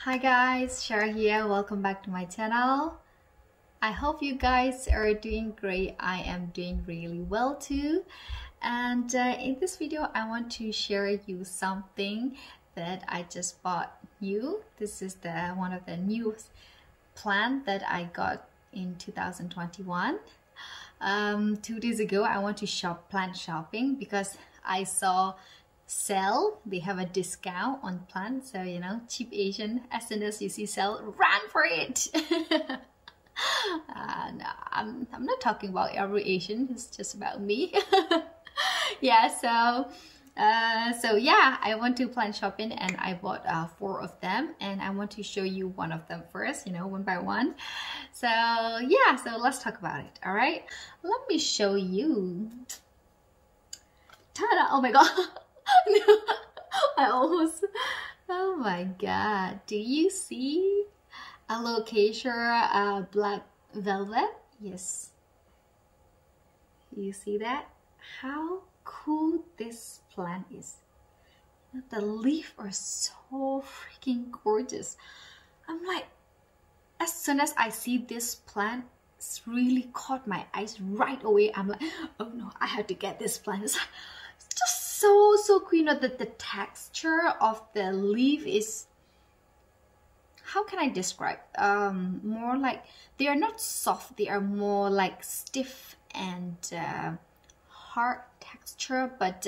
Hi guys, Shara here. Welcome back to my channel. I hope you guys are doing great. I am doing really well too. And in this video, I want to share you something that I just bought new. This is one of the new plant that I got in 2021. 2 days ago, I went to plant shopping because I saw sale. They have a discount on plants, so you know, cheap Asian, as soon as you see sale, run for it. No, I'm not talking about every Asian, it's just about me. Yeah, so yeah, I went to plant shopping and I bought 4 of them, and I want to show you one of them first, you know, one by one. So yeah, so let's talk about it. All right, let me show you. Ta-da! Oh my god. I almost, oh my god, do you see Alocasia black velvet? Yes, you see that? How cool this plant is. The leaves are so freaking gorgeous. I'm like, as soon as I see this plant, it's really caught my eyes right away. I'm like, oh no, I have to get this plant. It's just so cool. You know, that the texture of the leaf is, how can I describe, more like, they are not soft, they are more like stiff and hard texture, but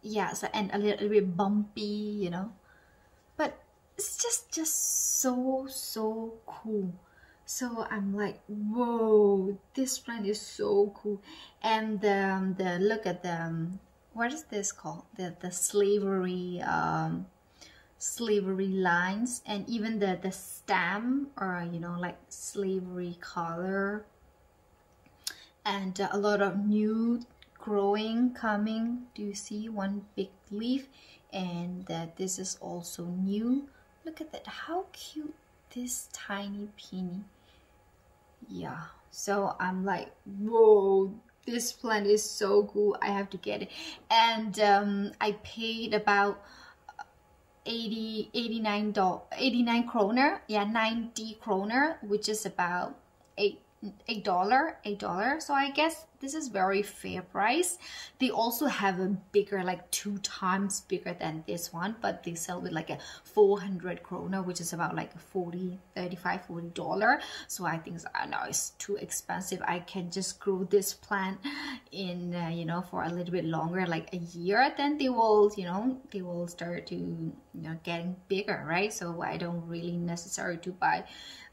yeah, so, and a little bit bumpy, you know, but it's just so cool. So I'm like, whoa, this plant is so cool. And the look at the what is this called, the slavery lines, and even the stem, or you know, like slavery color, and a lot of new growing coming. Do you see one big leaf? And this is also new. Look at that, how cute this tiny peony. Yeah, so I'm like, whoa, this plant is so cool, I have to get it. And I paid about 89 kroner, yeah, 90 kroner, which is about $8. So I guess this is very fair price. They also have a bigger, like 2 times bigger than this one, but they sell with like a 400 kroner, which is about like $40. So I think, I know it's too expensive. I can just grow this plant in you know, for a little bit longer, like a year, then they will, you know, they will start to, you know, getting bigger, right? So I don't really necessary to buy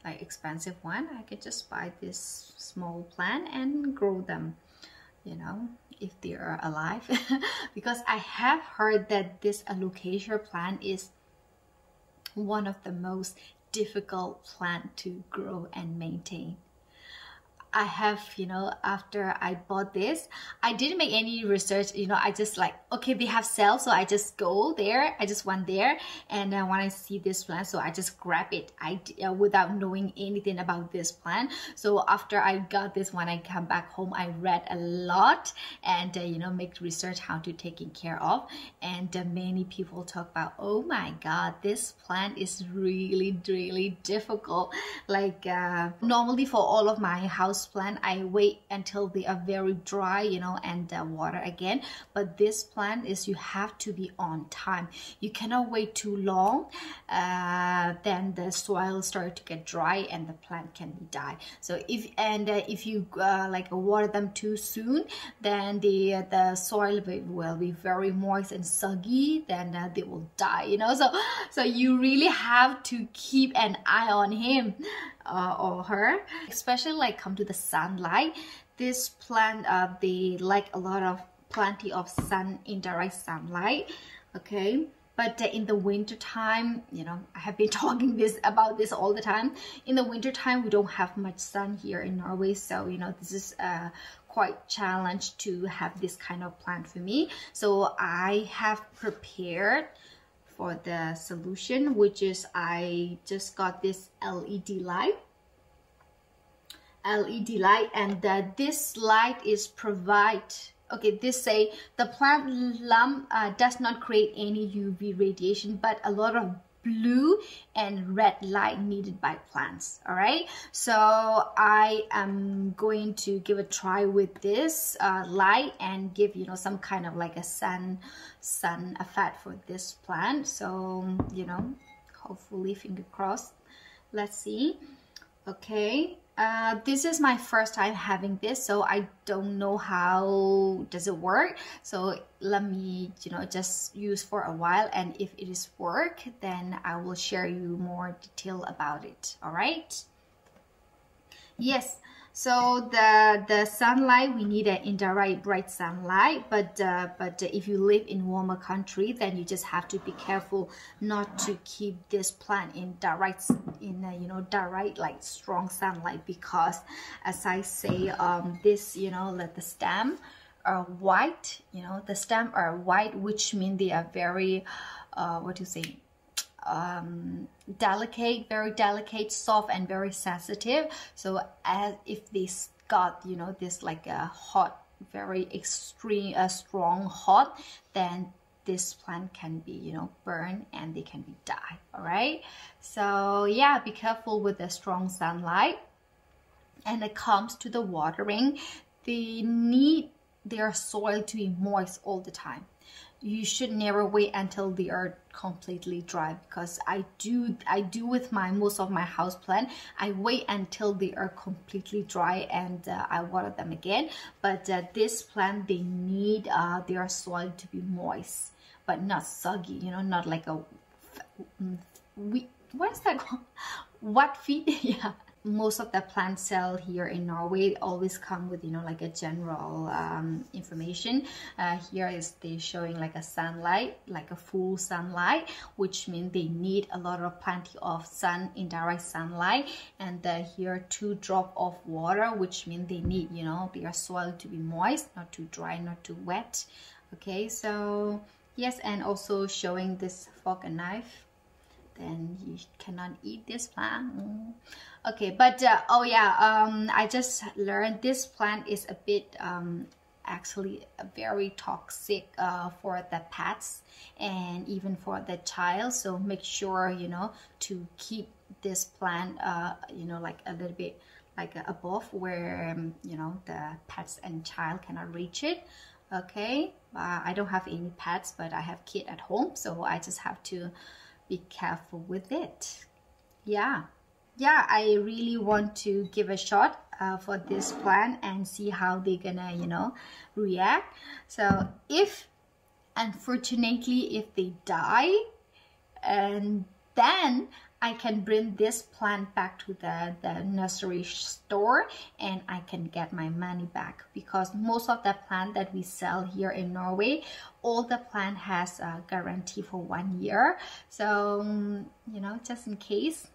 like expensive one. I could just buy this small plant and grow them, you know, if they are alive. Because I have heard that this Alocasia plant is one of the most difficult plant to grow and maintain. I have, you know, after I bought this, I didn't make any research, you know, I just like, okay, they have sale, so I just go there, I just went there, and when I see this plant, so I just grab it, without knowing anything about this plant. So after I got this, when I come back home, I read a lot, and you know, make research how to taking care of. And many people talk about, oh my god, this plant is really difficult. Like normally for all of my house plant, I wait until they are very dry, you know, and water again. But this plant is, you have to be on time. You cannot wait too long, then the soil start to get dry and the plant can die. So if you like water them too soon, then the soil will be very moist and soggy, then they will die, you know. So you really have to keep an eye on him or her, especially like come to the sunlight. This plant, they like a lot of plenty of sun, indirect sunlight, okay. But in the winter time, you know, I have been talking about this all the time. In the winter time, we don't have much sun here in Norway, so you know, this is quite challenge to have this kind of plant for me. So I have prepared for the solution, which is, I just got this LED light, and this light is Okay, this say the plant lump does not create any UV radiation, but a lot of blue and red light needed by plants. All right, so I am going to give a try with this light and give, you know, some kind of like a sun effect for this plant. So, you know, hopefully, finger crossed. Let's see. Okay, this is my first time having this, so I don't know how does it work. So let me, you know, just use for a while, and if it is work, then I will share you more detail about it. All right. Yes. So the sunlight, we need an indirect bright sunlight, but if you live in warmer country, then you just have to be careful not to keep this plant in direct like strong sunlight, because as I say, this, you know, like the stem are white, you know, the stem are white, which means they are very what do you say, delicate, very delicate, soft, and very sensitive. So as if they got, you know, this like a hot, very extreme strong hot, then this plant can be, you know, burned and they can be die. All right, so yeah, be careful with the strong sunlight. And it comes to the watering, they need their soil to be moist all the time. You should never wait until they are completely dry, because I do with most of my house plant. I wait until they are completely dry and I water them again. But this plant, they need their soil to be moist, but not soggy. You know, not like a what is that called? What feed? Yeah. Most of the plant sale here in Norway always come with, you know, like a general information. Here is they showing like a sunlight, like a full sunlight, which means they need a lot of plenty of sun, indirect sunlight. And here 2 drops of water, which means they need, you know, their soil to be moist, not too dry, not too wet. Okay, so yes, and also showing this fork and knife. Then you cannot eat this plant. Okay, but oh yeah, I just learned this plant is a bit actually very toxic for the pets and even for the child. So make sure, you know, to keep this plant you know, like a little bit like above where you know, the pets and child cannot reach it. Okay, I don't have any pets, but I have kids at home, so I just have to be careful with it. Yeah, I really want to give a shot for this plant and see how they're gonna, you know, react. So if unfortunately if they die, and then I can bring this plant back to the nursery store and I can get my money back, because most of the plant that we sell here in Norway, all the plant has a guarantee for 1 year. So you know, just in case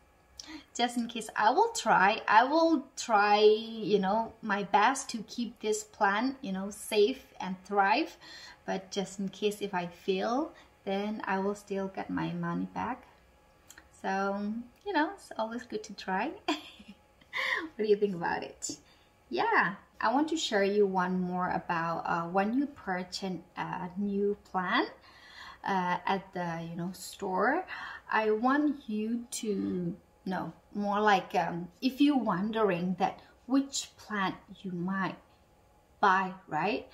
I will try, you know, my best to keep this plant, you know, safe and thrive. But just in case if I fail, then I will still get my money back. So, you know, it's always good to try. What do you think about it? Yeah, I want to share you one more about when you purchase a new plant at the, you know, store. I want you to know more like if you're wondering that which plant you might buy, right?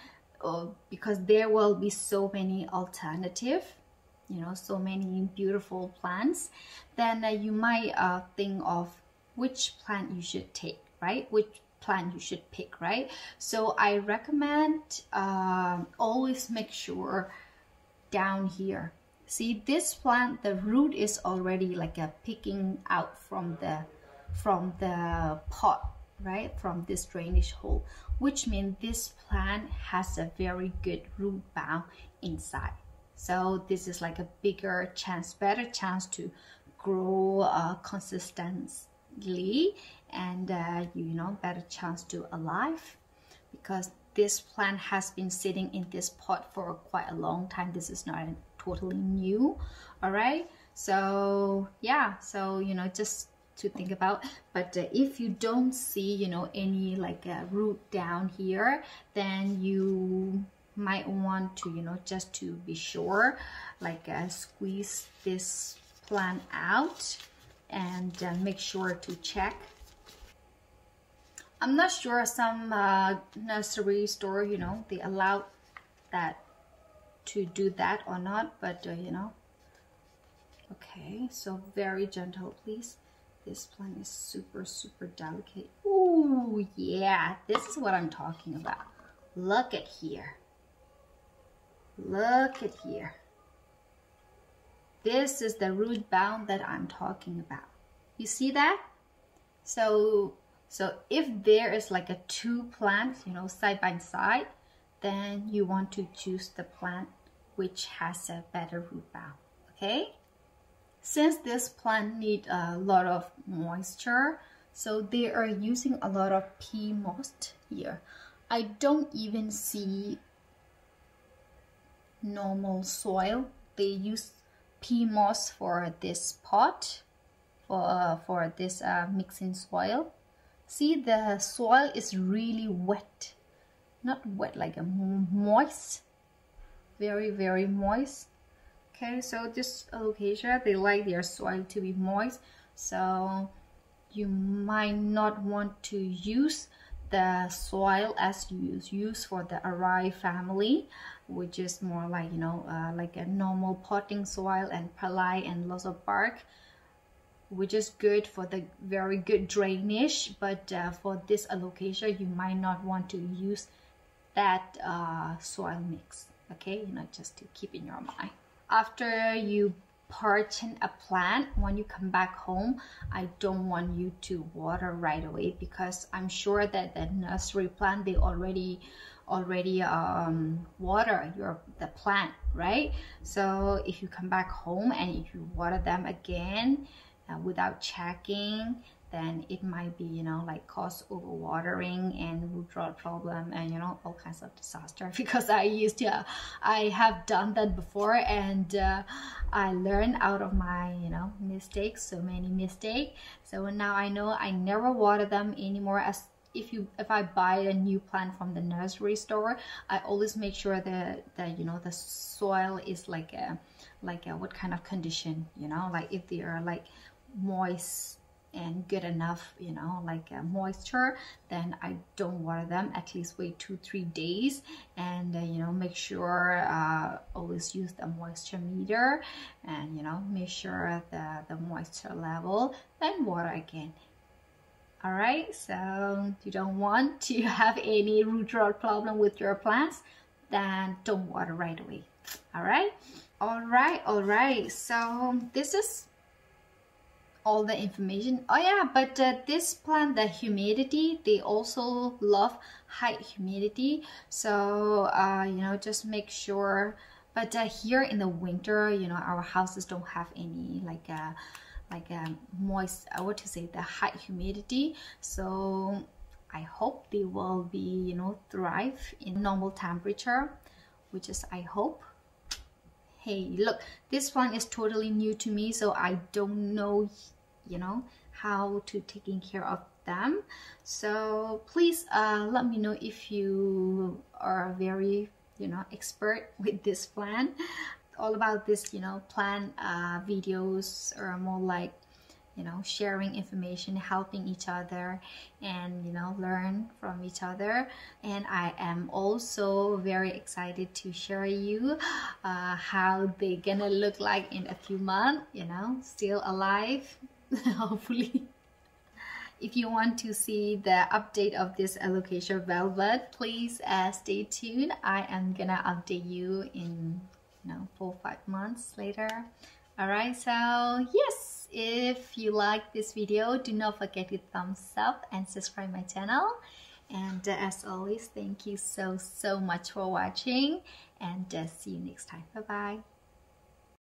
Because there will be so many alternatives, you know, so many beautiful plants, then you might think of which plant you should take, right? Which plant you should pick, right? So I recommend always make sure down here. See this plant, the root is already like a picking out from the pot, right? From this drainage hole, which means this plant has a very good root bound inside. So this is like a better chance to grow consistently, and you know, better chance to alive, because this plant has been sitting in this pot for quite a long time. This is not totally new. All right, so yeah, so you know, just to think about. But if you don't see, you know, any like root down here, then you might want to, you know, just to be sure, like squeeze this plant out and make sure to check. I'm not sure, some nursery store, you know, they allow that to do that or not, but you know. Okay, so very gentle, please. This plant is super, super delicate. Ooh, yeah, this is what I'm talking about. Look at here. Look at here. This is the root bound that I'm talking about. You see that? So if there is like a two plants, you know, side by side, then you want to choose the plant which has a better root bound, okay? Since this plant needs a lot of moisture, so they are using a lot of pea moss here. I don't even see normal soil. They use pea moss for this pot, for this mixing soil. See, the soil is really wet. Not wet, like a moist. Very, very moist. Okay, so this Alocasia, they like their soil to be moist. So you might not want to use the soil as you use for the Arai family, which is more like, you know, like a normal potting soil and perlite and lots of bark, which is good for the very good drainage. But for this Alocasia, you might not want to use that soil mix. Okay, you know, just to keep in your mind. After you purchase a plant, when you come back home, I don't want you to water right away, because I'm sure that the nursery plant, they already water the plant, right? So if you come back home and if you water them again without checking, then it might be, you know, like cause overwatering and root rot problem and, you know, all kinds of disaster. Because I have done that before, and I learned out of my, you know, mistakes, so many mistakes. So now I know I never water them anymore. As if I buy a new plant from the nursery store, I always make sure that you know, the soil is like a what kind of condition, you know, like if they are like moist and good enough, you know, like moisture, then I don't water them. At least wait 2-3 days, and you know, make sure always use the moisture meter, and you know, make sure the moisture level, then water again. All right, so you don't want to have any root rot problem with your plants, then don't water right away. All right, all right, so this is all the information. Oh yeah, but this plant, the humidity, they also love high humidity. So you know, just make sure. But here in the winter, you know, our houses don't have any like a moist, what to say, the high humidity. So I hope they will be, you know, thrive in normal temperature, which is I hope. Hey, look, this one is totally new to me, so I don't know, you know, how to taking care of them. So please let me know if you are very, you know, expert with this plant. All about this, you know, plant videos are more like, you know, sharing information, helping each other, and you know, learn from each other. And I am also very excited to share you how they're gonna look like in a few months, you know, still alive hopefully. If you want to see the update of this Alocasia velvet, please stay tuned. I am gonna update you in, you know, 4-5 months later. All right, so yes, if you like this video, do not forget to thumbs up and subscribe my channel. And as always, thank you so much for watching, and see you next time. Bye bye.